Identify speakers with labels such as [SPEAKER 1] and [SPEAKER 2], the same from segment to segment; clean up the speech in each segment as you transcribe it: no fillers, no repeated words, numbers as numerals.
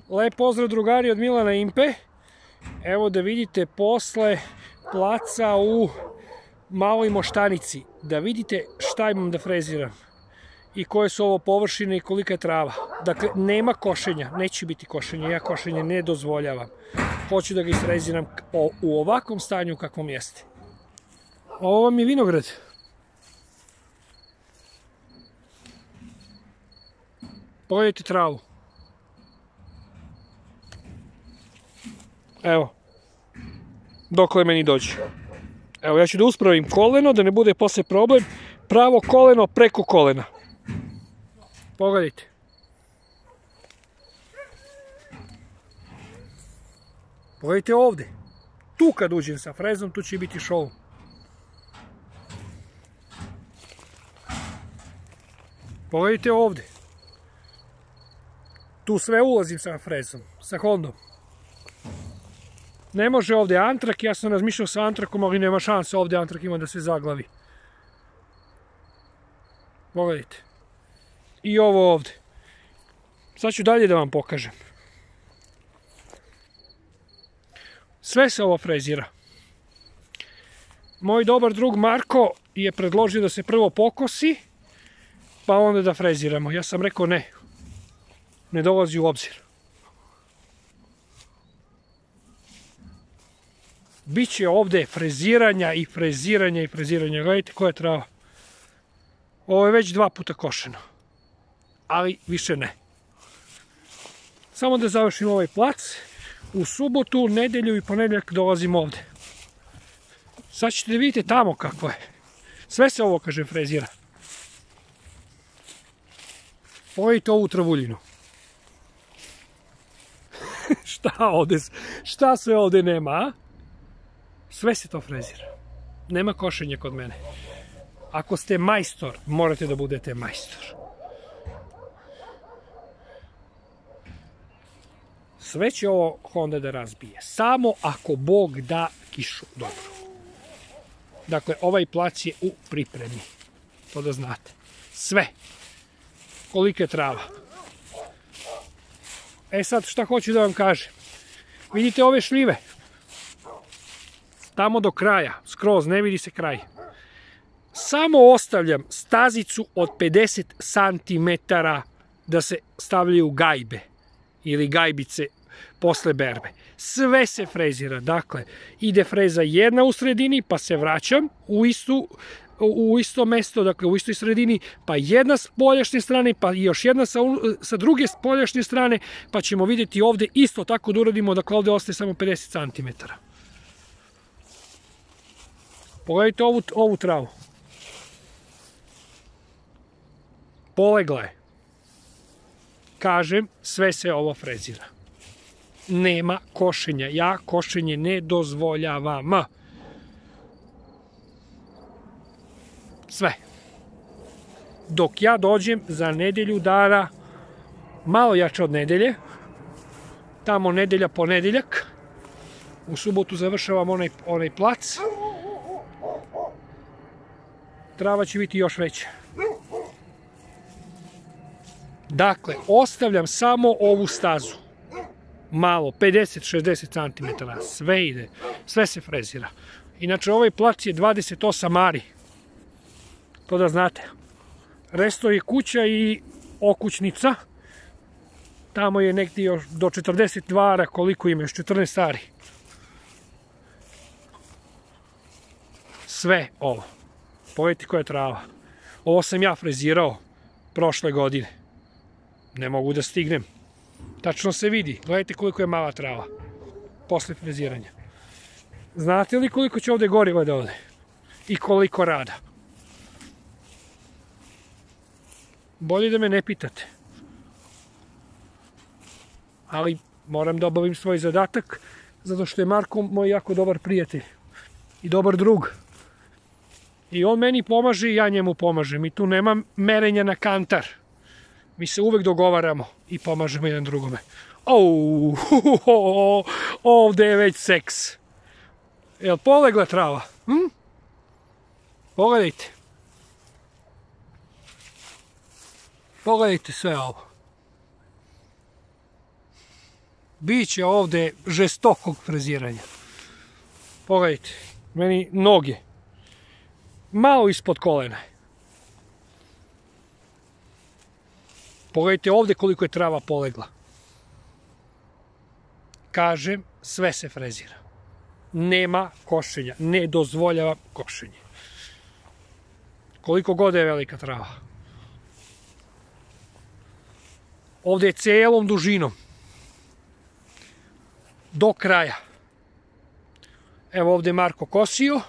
[SPEAKER 1] Lep pozdrav drugari od Milana Impe. Evo da vidite posle placa u Maloj Moštanici. Da vidite šta imam da freziram. I koje su ovo površine i kolika je trava. Dakle, nema košenja. Neće biti košenja. Ja košenje ne dozvoljavam. Hoću da ga isfreziram u ovakvom stanju kakvom jeste. Ovo vam je vinograd. Pogledajte travu. Evo. Dokle meni dođe. Evo, ja ću da uspravim koleno, da ne bude posle problem. Pravo koleno preko kolena. Pogledajte. Pogledajte ovde. Tu kad uđem sa frezom, tu će biti šou. Pogledajte ovde. Tu sve ulazim sa frezom, sa Hondom. Ne može ovde antrak, ja sam razmišljao sa antrakom, ali nema šanse ovde antrak ima da se zaglavi. Pogledajte. I ovo ovde. Sad ću dalje da vam pokažem. Sve se ovo frezira. Moj dobar drug Marko je predložio da se prvo pokosi, pa onda da freziramo. Ja sam rekao ne. Ne dolazi u obzir. Biće ovde freziranja i freziranja i freziranja. Gledajte koja je trava. Ovo je već 2 puta košeno. Ali više ne. Samo da završim ovaj plac. U subotu, nedelju i ponedeljak dolazim ovde. Sad ćete da vidite tamo kako je. Sve se ovo, kažem, frezira. Pogledajte ovu travuljinu. Šta sve ovde nema, a? Sve se to frezira. Nema košenja kod mene. Ako ste majstor, morate da budete majstor. Sve će ovo Honda da razbije. Samo ako Bog da kišu dobro. Dakle, ovaj plac je u pripremi. To da znate. Sve. Kolika je trava. E sad, šta hoću da vam kažem. Vidite ove šljive. Tamo do kraja, skroz, ne vidi se kraj. Samo ostavljam stazicu od 50 cm da se stavljaju gajbe ili gajbice posle berbe. Sve se frezira, dakle, ide freza jedna u sredini, pa se vraćam u isto mesto, dakle u istoj sredini, pa jedna s poljašnje strane, pa još jedna sa druge poljašnje strane, pa ćemo vidjeti ovde isto tako da uradimo, dakle ovde ostaje samo 50 cm. Pogledajte ovu travu. Polegla je. Kažem, sve se ovo frezira. Nema košenja. Ja košenje ne dozvoljavam. Sve. Dok ja dođem za nedelju dana, malo jače od nedelje, tamo nedelja ponedeljak, u subotu završavam onaj plac, trava će biti još veća. Dakle, ostavljam samo ovu stazu. Malo, 50-60 cm. Sve ide. Sve se frezira. Inače, ovaj plac je 28 ari. To da znate. Resto je kuća i okućnica. Tamo je negdje još do 42 ara, koliko ima, još 14 ari. Sve ovo. Pogledajte koja je trava. Ovo sam ja frezirao prošle godine. Ne mogu da stignem. Tačno se vidi. Gledajte koliko je mala trava. Posle freziranja. Znate li koliko će ovde goriva da ode? I koliko rada? Bolje da me ne pitate. Ali moram da obavim svoj zadatak, zato što je Marko moj jako dobar prijatelj. I dobar drug. I on meni pomaže i ja njemu pomažem. I tu nema merenja na kantar. Mi se uvek dogovaramo i pomažemo jedan drugome. Ovde je već seks. Jel polegla trava? Pogledajte. Pogledajte sve ovo. Biće ovde žestokog freziranja. Pogledajte, meni noge malo ispod kolena. Pogledajte ovde koliko je trava polegla. Kažem, sve se frezira. Nema košenja, ne dozvoljava košenje. Koliko god je velika trava. Ovde je celom dužinom. Do kraja. Evo ovde je Marko kosio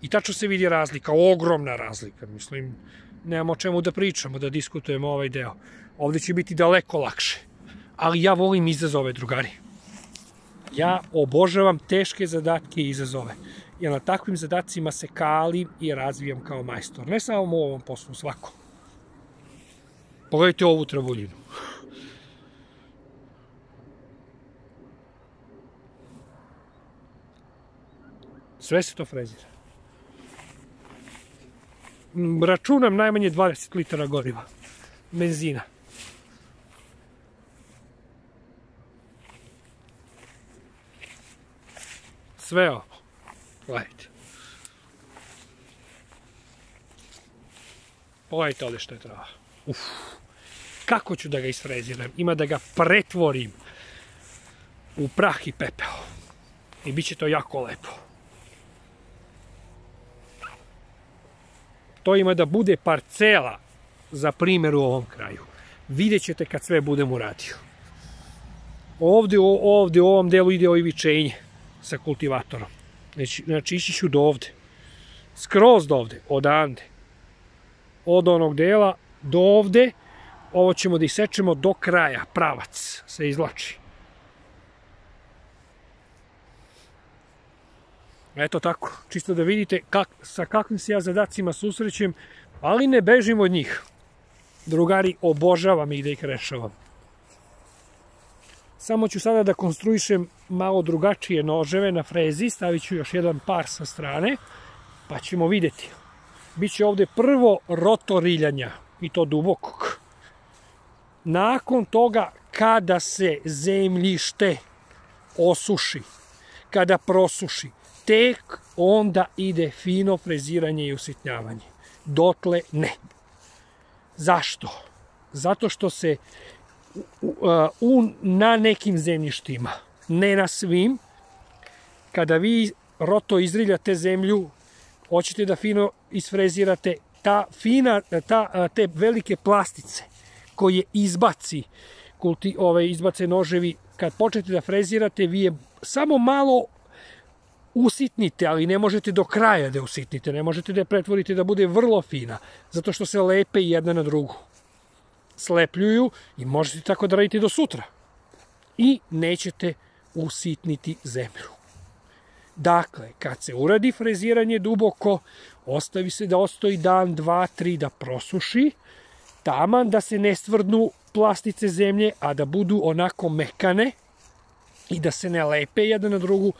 [SPEAKER 1] i tačno se vidi razlika, ogromna razlika. Mislim, nemamo o čemu da pričamo, da diskutujemo ovaj deo. Ovde će biti daleko lakše. Ali ja volim izazove, drugari. Ja obožavam teške zadatke i izazove. Ja na takvim zadacima se kalim i razvijam kao majstor. Ne samo u ovom poslu, svako. Pogledajte ovu travuljinu. Sve se to frezira. Računam najmanje 20 litara goriva. Benzina. Sve ovo. Gledajte. Pogledajte ovdje što je trava. Kako ću da ga isfreziram? Ima da ga pretvorim u prah i pepeo. I bit će to jako lepo. To ima da bude parcela za primjer u ovom kraju. Vidjet ćete kad sve budem uradio. Ovdje u ovom delu ide oivičenje sa kultivatorom. Znači ići ću do ovde. Skroz do ovde, odande. Od onog dela do ovde. Ovo ćemo da isečemo do kraja. Pravac se izvlači. Eto tako, čisto da vidite sa kakvim se ja zadacima susrećem, ali ne bežim od njih. Drugari, obožavam ih da ih rešavam. Samo ću sada da konstruišem malo drugačije noževe na frezi, stavit ću još jedan par sa strane, pa ćemo vidjeti. Biće ovde prvo rotoriljanja, i to dubokog. Nakon toga, kada se zemljište osuši, kada prosuši, tek onda ide fino freziranje i usitnjavanje. Dotle ne. Zašto? Zato što se na nekim zemljištima, ne na svim, kada vi roto izriljate zemlju, hoćete da fino isfrezirate, te velike plastice koje izbace noževi, kad počnete da frezirate, vi je samo malo usitnite, ali ne možete do kraja da usitnite, ne možete da je pretvorite da bude vrlo fina, zato što se lepe jedna na drugu. Slepljuju i možete tako da radite do sutra. I nećete usitniti zemlju. Dakle, kad se uradi freziranje duboko, ostavi se da ostoji dan, 2, 3 da prosuši, taman da se ne stvrdnu plastice zemlje, a da budu onako mekane i da se ne lepe jedna na drugu,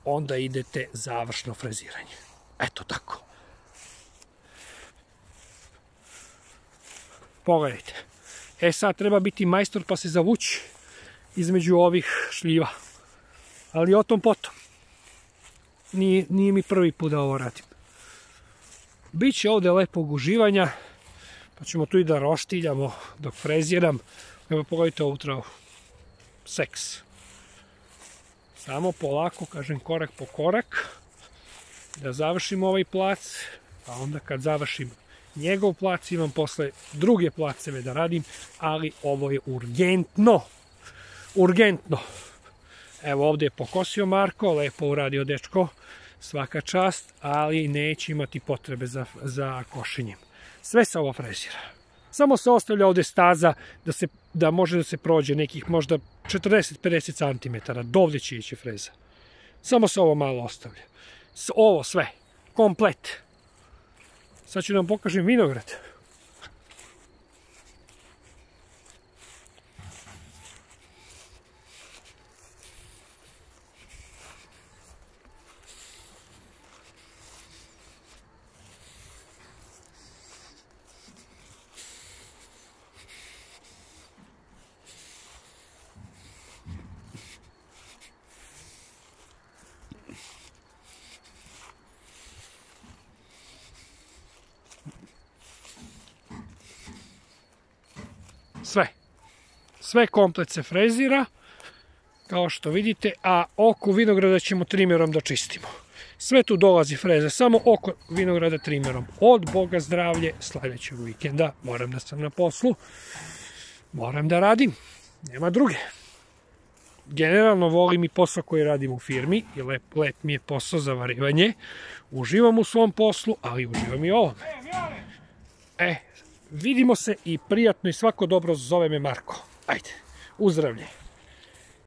[SPEAKER 1] onda idete završno freziranje. Eto tako. Pogledajte. Sad treba biti majstor pa se zavući između ovih šljiva. Ali o tom potom. Nije mi prvi put da ovo radim. Biće ovde lepog uživanja, pa ćemo tu i da roštiljamo dok freziram. Evo pogledajte ovu travu. Seks. Samo polako, kažem, korak po korak, da završim ovaj plac, a onda kad završim njegov plac, imam posle druge placeve da radim, ali ovo je urgentno. Urgentno. Evo ovde je pokosio Marko, lepo uradio dečko, svaka čast, ali neće imati potrebe za košenjem. Sve se ovo frezira. Samo se ostavlja ovde staza da može da se prođe nekih možda 40-50 cm. Dovde će ići freza. Samo se ovo malo ostavlja. Ovo sve. Komplet. Sad ću da vam pokažem vinograd. Sve komplet se frezira, kao što vidite, a oko vinograda ćemo trimerom da čistimo. Sve tu dolazi freze, samo oko vinograda trimerom. Od Boga zdravlje sljedećeg vikenda, moram da sam na poslu, moram da radim, nema druge. Generalno volim i posao koji radim u firmi, i let mi je posao za varivanje. Uživam u svom poslu, ali uživam i ovome. Vidimo se i prijatno i svako dobro, zove me Marko. Ajde, uzdravlje.